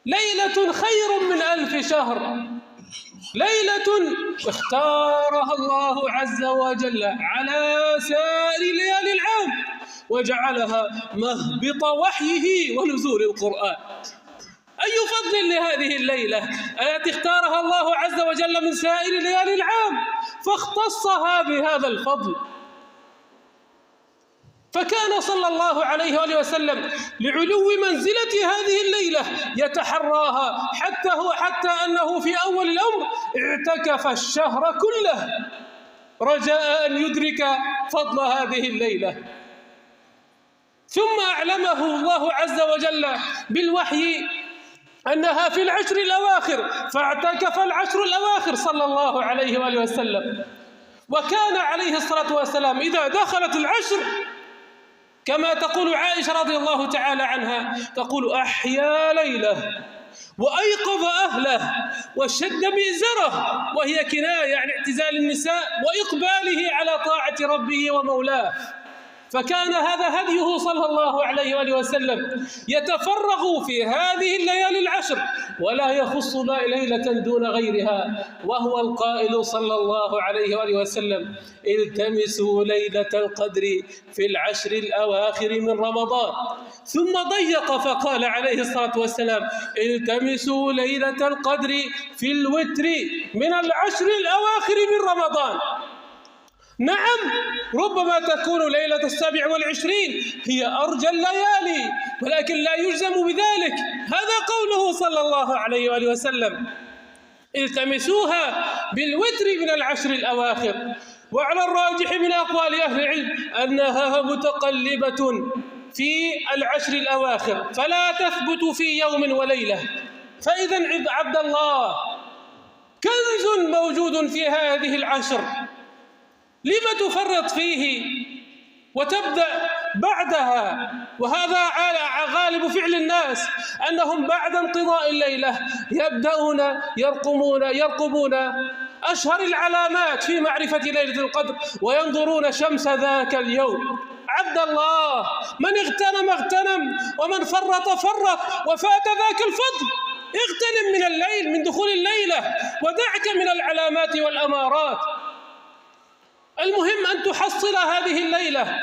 ليلة خير من 1000 شهر، ليلة اختارها الله عز وجل على سائر ليالي العام وجعلها مهبط وحيه ونزول القرآن. أي فضل لهذه الليلة التي اختارها الله عز وجل من سائر ليالي العام فاختصها بهذا الفضل. فكان صلى الله عليه وآله وسلم لعلو منزلة هذه الليلة يتحراها حتى أنه في أول الأمر اعتكف الشهر كله رجاء أن يدرك فضل هذه الليلة، ثم أعلمه الله عز وجل بالوحي أنها في العشر الأواخر، فاعتكف العشر الأواخر صلى الله عليه وآله وسلم. وكان عليه الصلاة والسلام إذا دخلت العشر كما تقول عائشة رضي الله تعالى عنها، تقول: أحيا ليلة وأيقظ أهله وشد مئزره، وهي كناية عن اعتزال النساء وإقباله على طاعة ربه ومولاه. فكان هذا هديه صلى الله عليه وآله وسلم، يتفرغ في هذه الليالي العشر ولا يخص ليلة دون غيرها، وهو القائل صلى الله عليه وآله وسلم: التمسوا ليلة القدر في العشر الأواخر من رمضان. ثم ضيق فقال عليه الصلاة والسلام: التمسوا ليلة القدر في الوتر من العشر الأواخر من رمضان. نعم، ربما تكون ليلة 27 هي أرجى الليالي، ولكن لا يجزم بذلك. هذا قوله صلى الله عليه وآله وسلم: التمسوها بالوتر من العشر الأواخر. وعلى الراجح من أقوال أهل العلم أنها متقلبة في العشر الأواخر فلا تثبت في يوم وليلة. فإذا عبد الله كنز موجود في هذه العشر، لم تفرط فيه وتبدأ بعدها؟ وهذا غالب فعل الناس، أنهم بعد انقضاء الليلة يبدأون يرقبون أشهر العلامات في معرفة ليلة القدر وينظرون شمس ذاك اليوم. عبد الله، من اغتنم ومن فرط وفات ذاك الفضل. اغتنم من الليل، من دخول الليلة، ودعك من العلامات والأمارات. المهم أن تحصل هذه الليلة.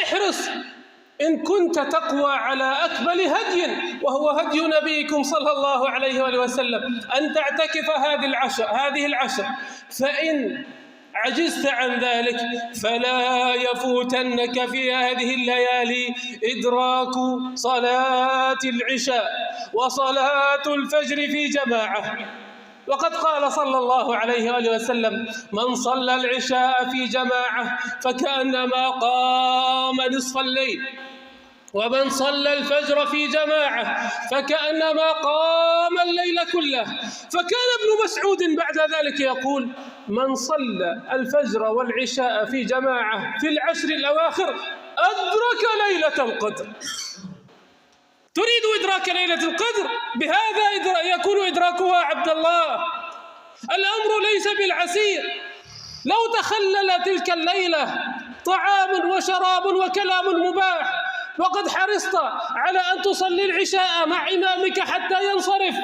احرص إن كنت تقوى على أكمل هدي، وهو هدي نبيكم صلى الله عليه وآله وسلم، أن تعتكف هذه العشر. فإن عجزت عن ذلك فلا يفوتنك في هذه الليالي إدراك صلاة العشاء وصلاة الفجر في جماعة. وقد قال صلى الله عليه وآله وسلم: من صلى العشاء في جماعة فكأنما قام نصف الليل، ومن صلى الفجر في جماعة فكأنما قام الليل كله. فكان ابن مسعود بعد ذلك يقول: من صلى الفجر والعشاء في جماعة في العشر الأواخر أدرك ليلة القدر. تريد إدراك ليلة القدر؟ بهذا يكون إدراكها عبد الله. الأمر ليس بالعسير. لو تخلل تلك الليلة طعام وشراب وكلام مباح، وقد حرصت على أن تصلي العشاء مع إمامك حتى ينصرف،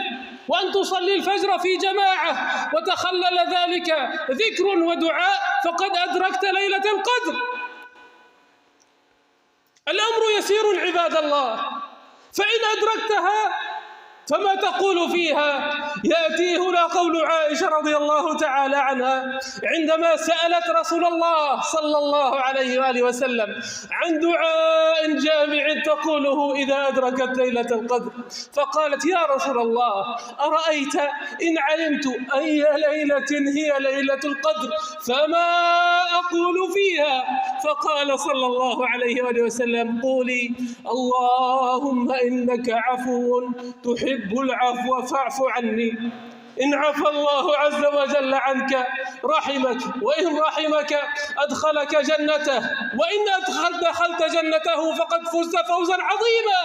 وأن تصلي الفجر في جماعة، وتخلل ذلك ذكر ودعاء، فقد أدركت ليلة القدر. الأمر يسير عباد الله، فإن أدركتها فما تقول فيها؟ يأتي هنا قول عائشة رضي الله تعالى عنها عندما سألت رسول الله صلى الله عليه وآله وسلم عن دعاء جامع تقوله إذا أدركت ليلة القدر، فقالت: يا رسول الله، أرأيت إن علمت أي ليلة هي ليلة القدر فما أقول فيها؟ فقال صلى الله عليه وآله وسلم: قولي: اللهم إنك عفو تحب العفو فاعف عني. إن عفى الله عز وجل عنك رحمك، وإن رحمك أدخلك جنته، وإن دخلت جنته فقد فزت فوزا عظيما.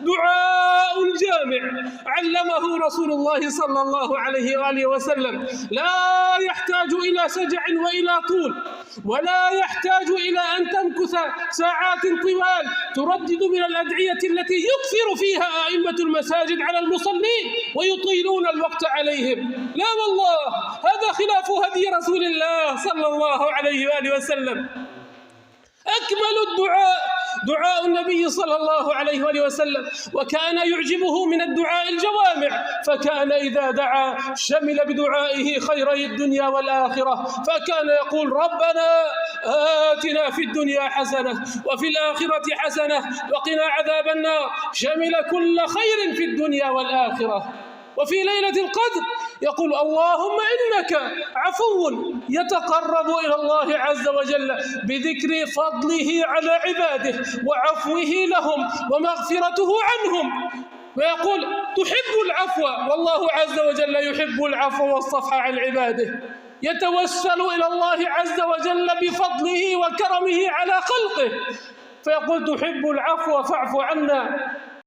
دعاء جامع علمه رسول الله صلى الله عليه وآله وسلم، لا يحتاج إلى سجع وإلى طول، ولا يحتاج إلى أن تمكث ساعات طوال تردد من الأدعية التي يكثر فيها أئمة إقامة المساجد على المصلين ويطيلون الوقت عليهم. لا والله، هذا خلاف هدي رسول الله صلى الله عليه وآله وسلم. أكمل الدعاء دعاء النبي صلى الله عليه وآله وسلم، وكان يعجبه من الدعاء الجوامع، فكان إذا دعا شمل بدعائه خيري الدنيا والآخرة، فكان يقول: ربنا آتنا في الدنيا حسنة وفي الآخرة حسنة وقنا عذاب النار، شمل كل خير في الدنيا والآخرة. وفي ليلة القدر يقول: اللهم إنك عفو يتقرب إلى الله عز وجل بذكر فضله على عباده وعفوه لهم ومغفرته عنهم، ويقول: تحب العفو، والله عز وجل يحب العفو والصفح عن عباده. يتوسل إلى الله عز وجل بفضله وكرمه على خلقه، فيقول: تحب العفو فاعف عنا.